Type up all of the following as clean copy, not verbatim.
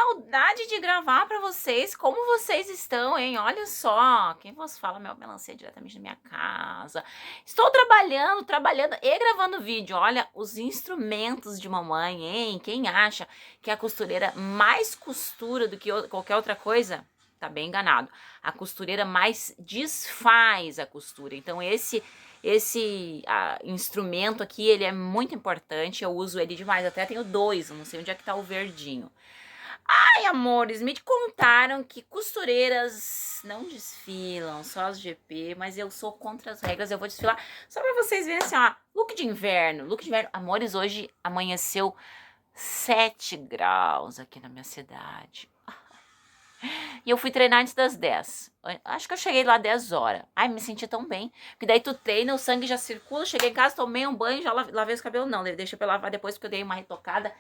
saudade de gravar pra vocês. Como vocês estão, hein? Olha só, quem vos fala, meu melancia diretamente da minha casa. Estou trabalhando e gravando vídeo. Olha, os instrumentos de mamãe, hein? Quem acha que a costureira mais costura do que qualquer outra coisa, tá bem enganado. A costureira mais desfaz a costura. Então esse instrumento aqui, ele é muito importante, eu uso ele demais, até tenho dois, não sei onde é que tá o verdinho. Ai, amores, me contaram que costureiras não desfilam, só as GP, mas eu sou contra as regras, eu vou desfilar só pra vocês verem assim, ó, look de inverno, amores, hoje amanheceu 7 graus aqui na minha cidade. E eu fui treinar antes das 10. Acho que eu cheguei lá 10 horas. Ai, me senti tão bem. Porque daí tu treina, o sangue já circula. Cheguei em casa, tomei um banho, já lavei os cabelos. Não, deixa pra lavar depois, porque eu dei uma retocada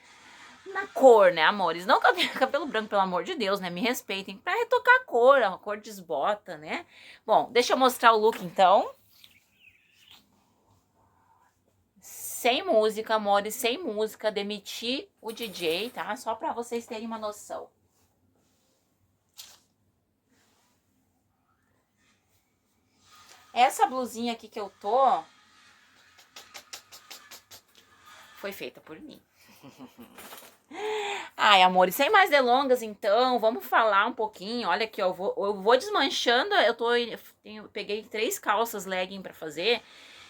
na cor, né, amores? Não que eu tenha cabelo branco, pelo amor de Deus, né? Me respeitem. Pra retocar a cor desbota, né? Bom, deixa eu mostrar o look, então. Sem música, amores, sem música. Demiti o DJ, tá? Só pra vocês terem uma noção. Essa blusinha aqui que eu tô foi feita por mim. Ai, amores, sem mais delongas, então, vamos falar um pouquinho. Olha aqui, ó, eu vou desmanchando. Peguei 3 calças legging pra fazer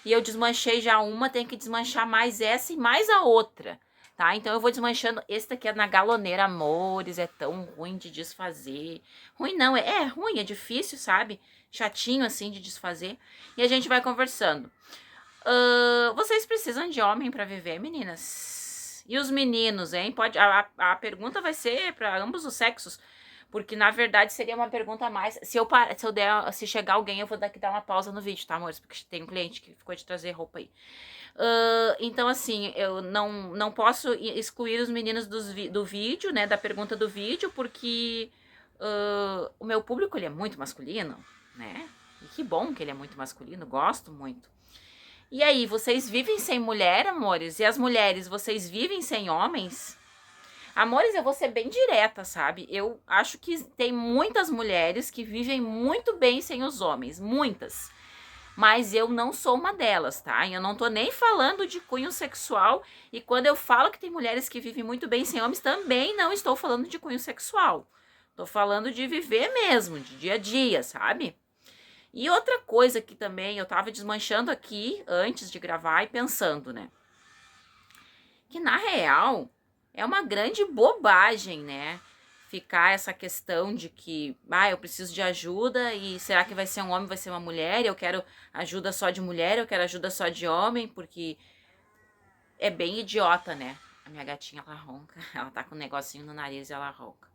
e eu desmanchei já uma, tenho que desmanchar mais essa e mais a outra, tá? Então eu vou desmanchando. Esse daqui é na galoneira, amores, é tão ruim de desfazer. Ruim não, é ruim, é difícil, sabe? Chatinho assim de desfazer. E a gente vai conversando. Vocês precisam de homem pra viver, meninas? E os meninos, hein? A pergunta vai ser para ambos os sexos, porque na verdade seria uma pergunta a mais. Se chegar alguém, eu vou dar uma pausa no vídeo, tá, amores? Porque tem um cliente que ficou de trazer roupa aí. Então, assim, eu não posso excluir os meninos do vídeo, né? Da pergunta do vídeo, porque o meu público ele é muito masculino, né? E que bom que ele é muito masculino, gosto muito. E aí, vocês vivem sem mulher, amores? E as mulheres, vocês vivem sem homens? Amores, eu vou ser bem direta, sabe? Eu acho que tem muitas mulheres que vivem muito bem sem os homens, muitas. Mas eu não sou uma delas, tá? E eu não tô nem falando de cunho sexual. E quando eu falo que tem mulheres que vivem muito bem sem homens, também não estou falando de cunho sexual. Tô falando de viver mesmo, de dia a dia, sabe? E outra coisa que também eu tava desmanchando aqui antes de gravar e pensando, né? Que na real é uma grande bobagem, né? Ficar essa questão de que, eu preciso de ajuda e será que vai ser um homem, vai ser uma mulher? Eu quero ajuda só de mulher, eu quero ajuda só de homem, porque é bem idiota, né? A minha gatinha, ela ronca, ela tá com um negocinho no nariz e ela ronca.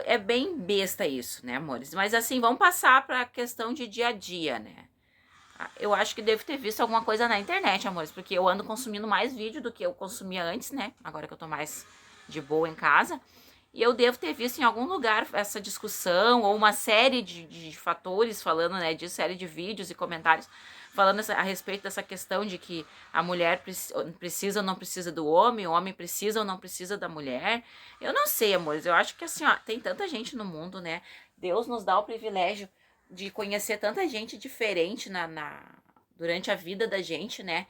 É bem besta isso, né, amores? Mas assim, vamos passar pra questão de dia a dia, né? Eu acho que devo ter visto alguma coisa na internet, amores, porque eu ando consumindo mais vídeo do que eu consumia antes, né? Agora que eu tô mais de boa em casa. E eu devo ter visto em algum lugar essa discussão, ou uma série de fatores falando, né, de série de vídeos e comentários falando a respeito dessa questão de que a mulher precisa ou não precisa do homem, o homem precisa ou não precisa da mulher. Eu não sei, amores, eu acho que assim, ó, tem tanta gente no mundo, né? Deus nos dá o privilégio de conhecer tanta gente diferente durante a vida da gente, né?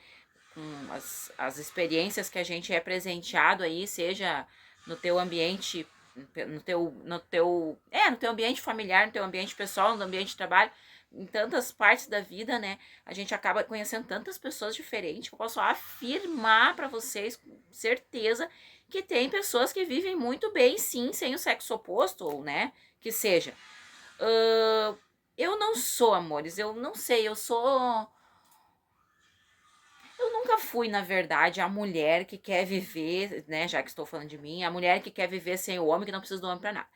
Com as experiências que a gente é presenteado aí, seja no teu ambiente, no teu ambiente familiar, no teu ambiente pessoal, no ambiente de trabalho, em tantas partes da vida, né? A gente acaba conhecendo tantas pessoas diferentes que eu posso afirmar para vocês com certeza que tem pessoas que vivem muito bem, sim, sem o sexo oposto, ou, né, que seja. Eu não sou, amores, eu não sei, eu nunca fui, na verdade, a mulher que quer viver, né, já que estou falando de mim, a mulher que quer viver sem o homem, que não precisa do homem pra nada.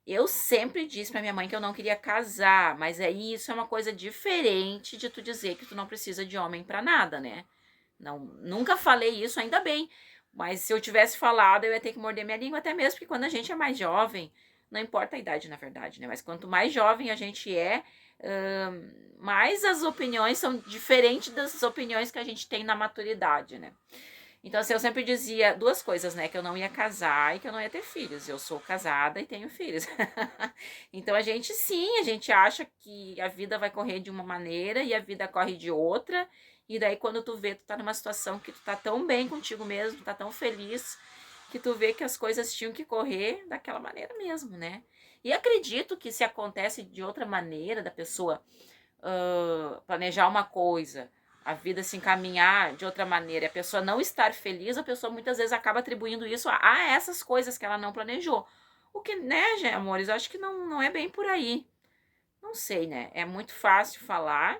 Eu sempre disse pra minha mãe que eu não queria casar, mas aí isso é uma coisa diferente de tu dizer que tu não precisa de homem pra nada, né? Não, nunca falei isso, ainda bem. Mas se eu tivesse falado, eu ia ter que morder minha língua, até mesmo porque quando a gente é mais jovem, não importa a idade, na verdade, né? Mas quanto mais jovem a gente é, mais as opiniões são diferentes das opiniões que a gente tem na maturidade, né? Então, assim, eu sempre dizia duas coisas, né? Que eu não ia casar e que eu não ia ter filhos. Eu sou casada e tenho filhos. Então, a gente, sim, a gente acha que a vida vai correr de uma maneira e a vida corre de outra. E daí, quando tu vê, tu tá numa situação que tu tá tão bem contigo mesmo, tu tá tão feliz, que tu vê que as coisas tinham que correr daquela maneira mesmo, né? E acredito que se acontece de outra maneira, da pessoa planejar uma coisa, a vida se encaminhar de outra maneira, e a pessoa não estar feliz, a pessoa muitas vezes acaba atribuindo isso a essas coisas que ela não planejou. O que, né, gente, amores, eu acho que não é bem por aí. Não sei, né? É muito fácil falar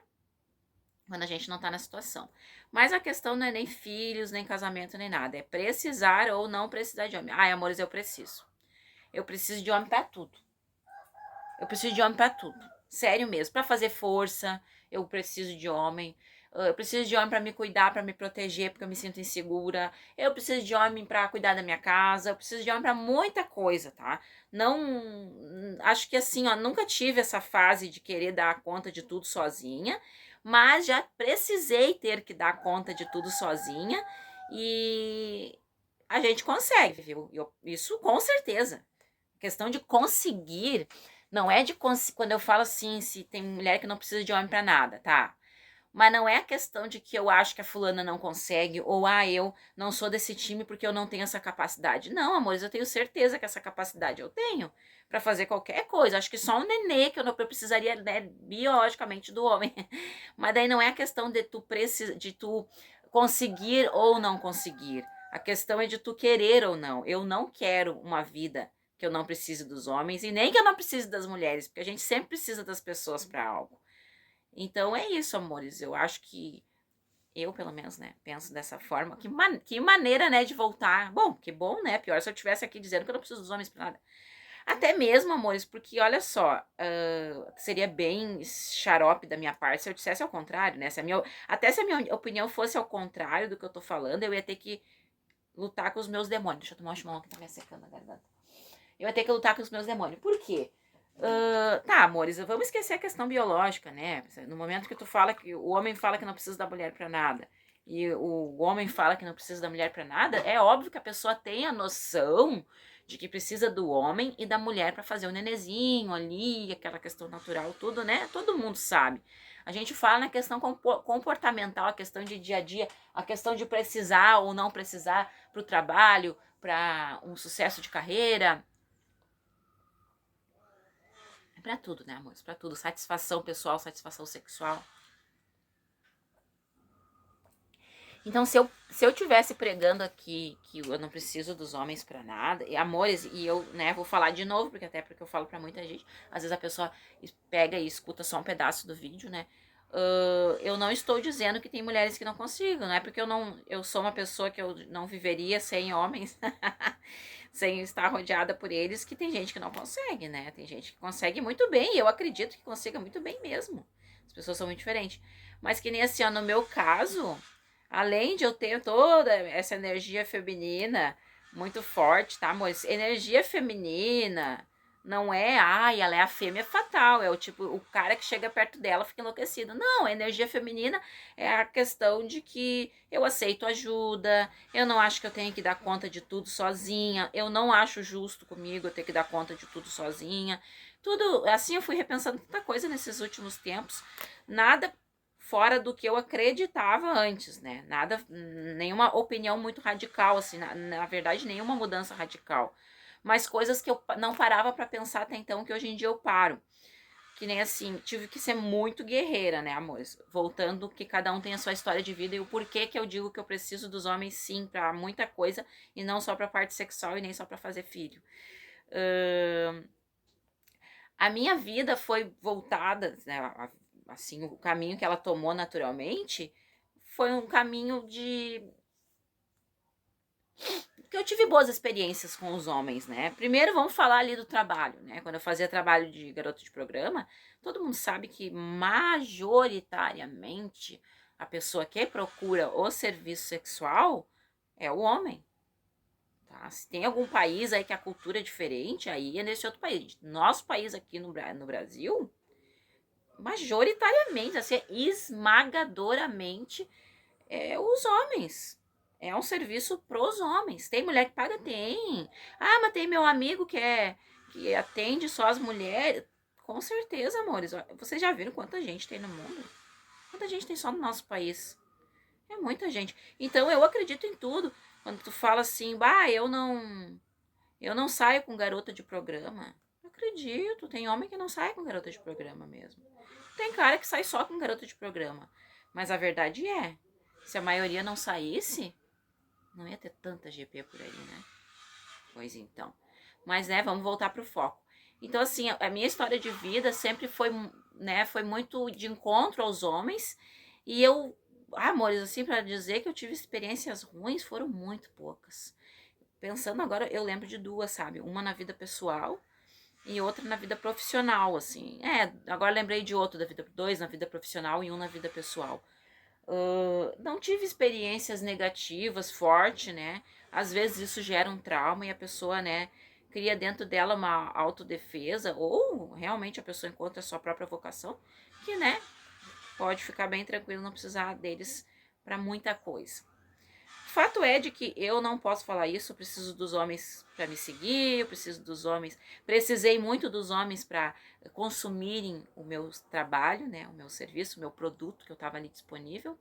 quando a gente não tá na situação. Mas a questão não é nem filhos, nem casamento, nem nada. É precisar ou não precisar de homem. Ai, amores, eu preciso. Eu preciso de homem pra tudo. Eu preciso de homem pra tudo. Sério mesmo. Pra fazer força, eu preciso de homem. Eu preciso de homem pra me cuidar, pra me proteger, porque eu me sinto insegura. Eu preciso de homem pra cuidar da minha casa. Eu preciso de homem pra muita coisa, tá? Não. Acho que assim, ó, nunca tive essa fase de querer dar conta de tudo sozinha, mas já precisei ter que dar conta de tudo sozinha e a gente consegue, viu? Isso com certeza. A questão de conseguir, não é de quando eu falo assim, se tem mulher que não precisa de homem pra nada, tá? Mas não é a questão de que eu acho que a fulana não consegue, ou eu não sou desse time porque eu não tenho essa capacidade. Não, amores, eu tenho certeza que essa capacidade eu tenho pra fazer qualquer coisa. Acho que só um nenê que eu não precisaria, né, biologicamente do homem. Mas daí não é a questão de tu conseguir ou não conseguir. A questão é de tu querer ou não. Eu não quero uma vida que eu não precise dos homens e nem que eu não precise das mulheres, porque a gente sempre precisa das pessoas para algo. Então é isso, amores. Eu acho que eu, pelo menos, né, penso dessa forma. Que maneira, né, de voltar. Bom, que bom, né? Pior se eu estivesse aqui dizendo que eu não preciso dos homens pra nada. Até mesmo, amores, porque olha só, seria bem xarope da minha parte se eu dissesse ao contrário, né? Até se a minha opinião fosse ao contrário do que eu tô falando, eu ia ter que lutar com os meus demônios. Deixa eu tomar um chimarrão que tá me secando a garganta. Eu ia ter que lutar com os meus demônios. Por quê? Tá, amores, vamos esquecer a questão biológica, né? No momento que tu fala que o homem fala que não precisa da mulher pra nada e o homem fala que não precisa da mulher pra nada, é óbvio que a pessoa tem a noção de que precisa do homem e da mulher pra fazer o nenezinho ali, aquela questão natural, tudo, né? Todo mundo sabe. A gente fala na questão comportamental, a questão de dia a dia, a questão de precisar ou não precisar pro trabalho, para um sucesso de carreira. É pra tudo, né, amores? Pra tudo. Satisfação pessoal, satisfação sexual. Então, se eu tivesse pregando aqui que eu não preciso dos homens pra nada, e amores, e eu, né, vou falar de novo, porque eu falo pra muita gente, às vezes a pessoa pega e escuta só um pedaço do vídeo, né? Eu não estou dizendo que tem mulheres que não consigam, não é porque eu sou uma pessoa que eu não viveria sem homens, sem estar rodeada por eles, que tem gente que não consegue, né? Tem gente que consegue muito bem, e eu acredito que consiga muito bem mesmo. As pessoas são muito diferentes. Mas que nem assim, ó, no meu caso, além de eu ter toda essa energia feminina muito forte, tá, amor? Energia feminina não é, ela é a fêmea fatal, é o tipo, o cara que chega perto dela fica enlouquecido. Não, a energia feminina é a questão de que eu aceito ajuda, eu não acho que eu tenho que dar conta de tudo sozinha, eu não acho justo comigo eu ter que dar conta de tudo sozinha. Tudo, assim eu fui repensando tanta coisa nesses últimos tempos, nada fora do que eu acreditava antes, né? Nada, nenhuma opinião muito radical, assim, na verdade, nenhuma mudança radical. Mas coisas que eu não parava para pensar até então, que hoje em dia eu paro. Que nem assim, tive que ser muito guerreira, né, amores? Voltando que cada um tem a sua história de vida e o porquê que eu digo que eu preciso dos homens, sim, para muita coisa e não só para parte sexual e nem só para fazer filho. A minha vida foi voltada, né, assim, o caminho que ela tomou naturalmente foi um caminho de que eu tive boas experiências com os homens, né? Primeiro vamos falar ali do trabalho, né? Quando eu fazia trabalho de garoto de programa, todo mundo sabe que majoritariamente a pessoa que procura o serviço sexual é o homem. Tá? Se tem algum país aí que a cultura é diferente, aí é nesse outro país. Nosso país aqui no Brasil, majoritariamente, assim, esmagadoramente, os homens. É um serviço pros homens. Tem mulher que paga? Tem. Ah, mas tem meu amigo que atende só as mulheres. Com certeza, amores. Vocês já viram quanta gente tem no mundo? Quanta gente tem só no nosso país? É muita gente. Então eu acredito em tudo. Quando tu fala assim, bah, eu não saio com garota de programa. Eu acredito, tem homem que não sai com garota de programa mesmo. Tem cara que sai só com garota de programa. Mas a verdade é, se a maioria não saísse, não ia ter tanta GP por aí, né? Pois então. Mas, né, vamos voltar pro foco. Então, assim, a minha história de vida sempre foi, né, foi muito de encontro aos homens. E amores, assim, para dizer que eu tive experiências ruins, foram muito poucas. Pensando agora, eu lembro de duas, sabe? Uma na vida pessoal e outra na vida profissional, assim. Agora lembrei de outro da vida, dois na vida profissional e um na vida pessoal. Não tive experiências negativas forte, né? Às vezes isso gera um trauma e a pessoa, né, cria dentro dela uma autodefesa ou realmente a pessoa encontra a sua própria vocação, que, né, pode ficar bem tranquilo, não precisar deles para muita coisa. Fato é de que eu não posso falar isso, eu preciso dos homens para me seguir, eu preciso dos homens, precisei muito dos homens para consumirem o meu trabalho, né, o meu serviço, o meu produto que eu estava ali disponível.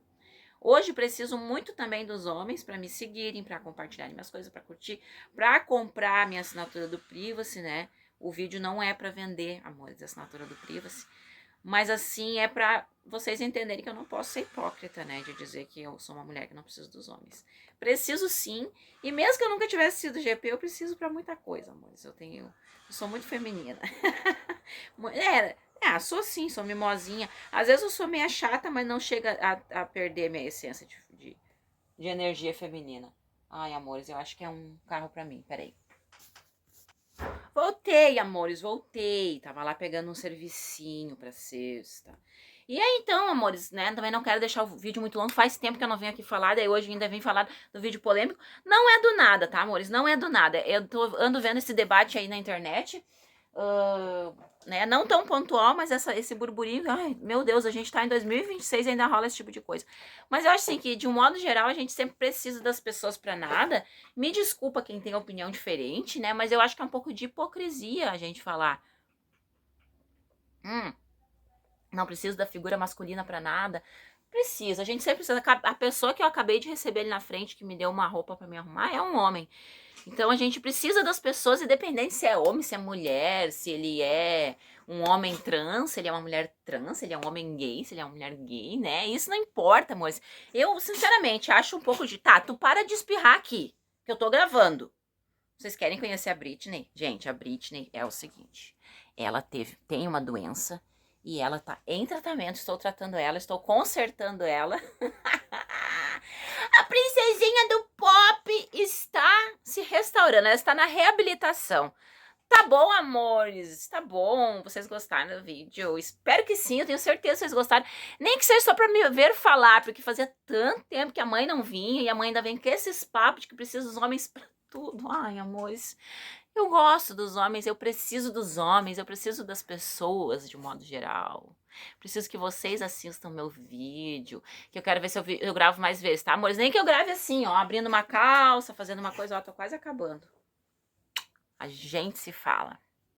Hoje preciso muito também dos homens para me seguirem, para compartilharem minhas coisas, para curtir, para comprar a minha assinatura do Privacy, né? O vídeo não é para vender, amores, a assinatura do Privacy. Mas assim, é pra vocês entenderem que eu não posso ser hipócrita, né? De dizer que eu sou uma mulher que não preciso dos homens. Preciso sim. E mesmo que eu nunca tivesse sido GP, eu preciso pra muita coisa, amores. Eu sou muito feminina. Sou sim, sou mimosinha. Às vezes eu sou meio chata, mas não chega a perder minha essência de energia feminina. Ai, amores, eu acho que é um carro pra mim. Peraí. Voltei, amores, voltei. Tava lá pegando um servicinho pra sexta. E aí, então, amores, né? Também não quero deixar o vídeo muito longo. Faz tempo que eu não venho aqui falar, daí hoje ainda vim falar do vídeo polêmico. Não é do nada, tá, amores? Não é do nada. Ando vendo esse debate aí na internet. Né? Não tão pontual, mas esse burburinho. Ai, meu Deus, a gente tá em 2026 e ainda rola esse tipo de coisa. Mas eu acho assim que, de um modo geral, a gente sempre precisa das pessoas pra nada. Me desculpa quem tem opinião diferente, né? Mas eu acho que é um pouco de hipocrisia a gente falar. Não preciso da figura masculina pra nada. Precisa, a gente sempre precisa. A pessoa que eu acabei de receber ali na frente, que me deu uma roupa pra me arrumar, é um homem. Então a gente precisa das pessoas, independente se é homem, se é mulher, se ele é um homem trans, se ele é uma mulher trans, se ele é um homem gay, se ele é uma mulher gay, né? Isso não importa, amores. Eu, sinceramente, acho um pouco de. Tá, tu para de espirrar aqui, que eu tô gravando. Vocês querem conhecer a Britney? Gente, a Britney é o seguinte: ela tem uma doença e ela tá em tratamento. Estou tratando ela, estou consertando ela. A princesinha do pop está se restaurando, ela está na reabilitação. Tá bom, amores, tá bom. Vocês gostaram do vídeo? Espero que sim, eu tenho certeza que vocês gostaram. Nem que seja só pra me ver falar, porque fazia tanto tempo que a mãe não vinha e a mãe ainda vem com esses papos de que precisa dos homens pra tudo. Ai, amores, eu gosto dos homens, eu preciso dos homens, eu preciso das pessoas de um modo geral. Preciso que vocês assistam meu vídeo, que eu quero ver se eu gravo mais vezes, tá, amores? Nem que eu grave assim, ó, abrindo uma calça, fazendo uma coisa, ó, tô quase acabando. A gente se fala.